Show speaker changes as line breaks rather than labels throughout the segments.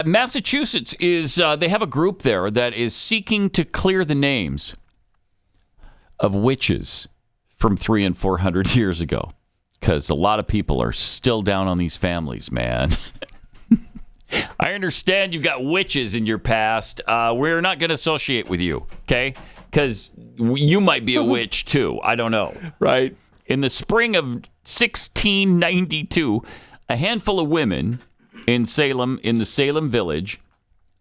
Massachusetts is, they have a group there that is seeking to clear the names of witches from 300 and 400 years ago. Because a lot of people are still down on these families, man. I understand you've got witches in your past. We're not going to associate with you, okay? Because you might be a witch, too. I don't know.
Right.
In the spring of 1692, a handful of women in Salem, in the Salem village,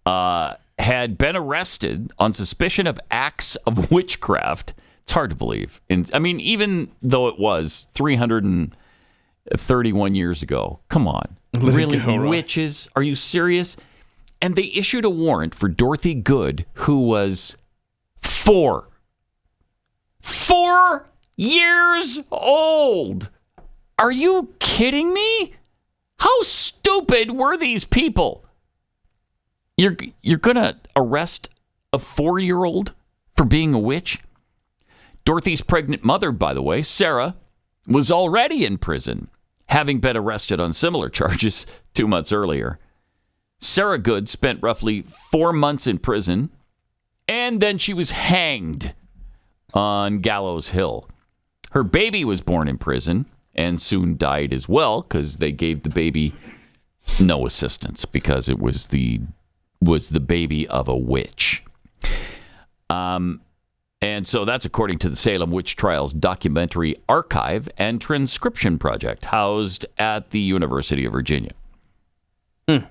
had been arrested on suspicion of acts of witchcraft. It's hard to believe. I mean, even though it was 331 years ago. Come on. Really? Witches? Are you serious? And they issued a warrant for Dorothy Good, who was 4 years old. Are you kidding me? How stupid were these people? You're going to arrest a 4-year-old for being a witch? Dorothy's pregnant mother, by the way, Sarah, was already in prison, having been arrested on similar charges 2 months earlier. Sarah Good spent roughly 4 months in prison, and then she was hanged on Gallows Hill. Her baby was born in prison and soon died as well because they gave the baby no assistance because it was the baby of a witch. And so that's according to the Salem Witch Trials Documentary Archive and Transcription Project, housed at the University of Virginia.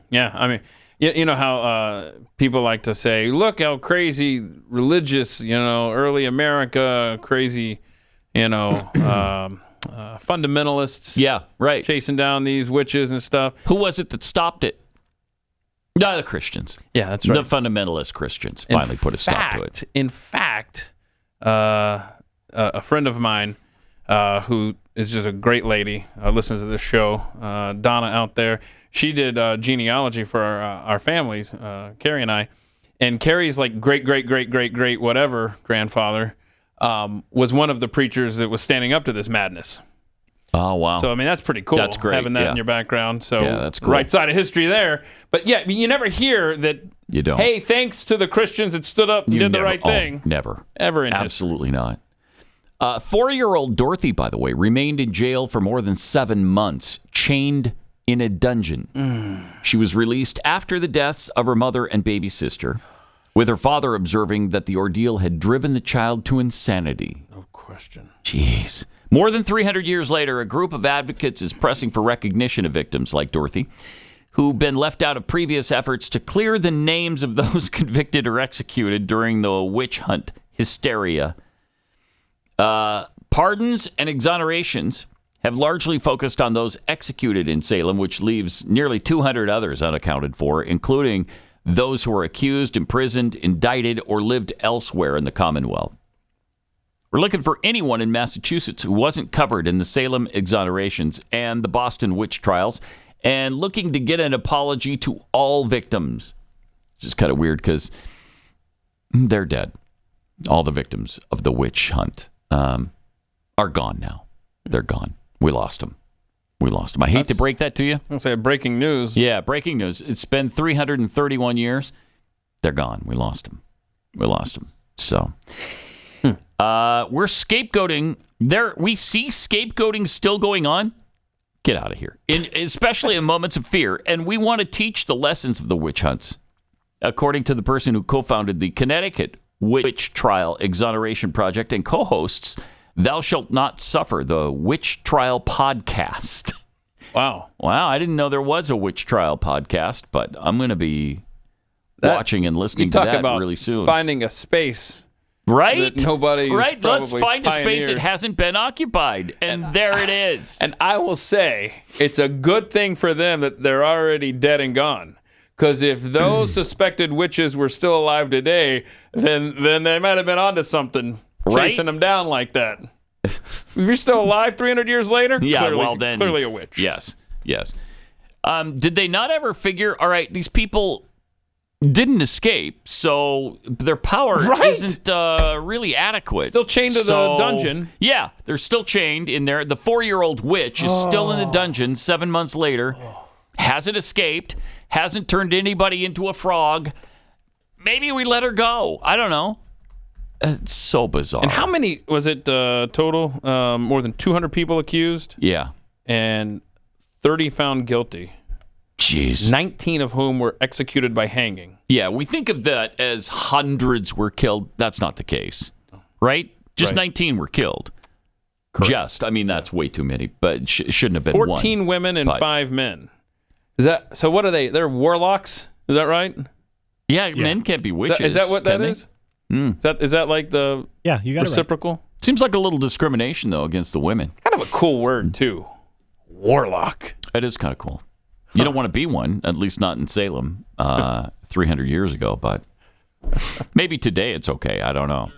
Yeah, I mean, you know how people like to say, look how crazy religious, early America, crazy, fundamentalists.
Yeah, right.
Chasing down these witches and stuff.
Who was it that stopped it? The Christians.
Yeah, that's right.
The fundamentalist Christians finally put a stop to it.
In fact, a friend of mine who is just a great lady, listens to this show, Donna out there, she did genealogy for our families, Carrie and I, and Carrie's like great whatever grandfather was one of the preachers that was standing up to this madness.
Oh, wow.
So, I mean, that's pretty cool.
That's great.
Having that in your background. So,
yeah, that's cool.
Right side of history there. But yeah, you never hear that,
you don't.
Hey, thanks to the Christians that stood up and did the right thing.
Never.
Ever in
Absolutely not. 4-year-old Dorothy, by the way, remained in jail for more than 7 months, chained in a dungeon. She was released after the deaths of her mother and baby sister, with her father observing that the ordeal had driven the child to insanity.
No question.
Jeez. More than 300 years later, a group of advocates is pressing for recognition of victims like Dorothy, who've been left out of previous efforts to clear the names of those convicted or executed during the witch hunt hysteria. Pardons and exonerations have largely focused on those executed in Salem, which leaves nearly 200 others unaccounted for, including those who were accused, imprisoned, indicted, or lived elsewhere in the Commonwealth. We're looking for anyone in Massachusetts who wasn't covered in the Salem exonerations and the Boston witch trials, and looking to get an apology to all victims. It's just kind of weird because they're dead. All the victims of the witch hunt are gone now. They're gone. We lost them. I hate to break that to you.
I'll say breaking news.
Yeah, breaking news. It's been 331 years. They're gone. We lost them. So... we're scapegoating. We see scapegoating still going on. Get out of here. Especially in moments of fear. And we want to teach the lessons of the witch hunts. According to the person who co-founded the Connecticut Witch Trial Exoneration Project and co-hosts Thou Shalt Not Suffer, the Witch Trial Podcast.
Wow.
I didn't know there was a witch trial podcast, but I'm going to be watching and listening to that really soon.
Finding a space.
Right?
That nobody's
Let's find a space
pioneered.
that hasn't been occupied. And there it is.
And I will say, it's a good thing for them that they're already dead and gone. Because if those suspected witches were still alive today, then they might have been onto something, chasing them down like that. If you're still alive 300 years later, clearly a witch.
Yes. Did they not ever figure, all right, these people didn't escape, so their power isn't really adequate.
Still chained to the dungeon.
Yeah, they're still chained in there. The 4-year-old witch is still in the dungeon 7 months later, hasn't escaped, hasn't turned anybody into a frog. Maybe we let her go. I don't know. It's so bizarre.
And how many was it total? More than 200 people accused?
Yeah.
And 30 found guilty.
Jeez.
19 of whom were executed by hanging.
Yeah, we think of that as hundreds were killed. That's not the case, right? Just 19 were killed. Correct. That's way too many, but shouldn't have been
14
one.
women and 5 men. Is that so? What are they? They're warlocks. Is that right?
Yeah, men can't be witches.
Is that what that is? Is that like the
you got
reciprocal?
It right.
Seems like a little discrimination though against the women.
Kind of a cool word too. Warlock.
It is kind of cool. You don't want to be one, at least not in Salem 300 years ago, but maybe today it's okay. I don't know.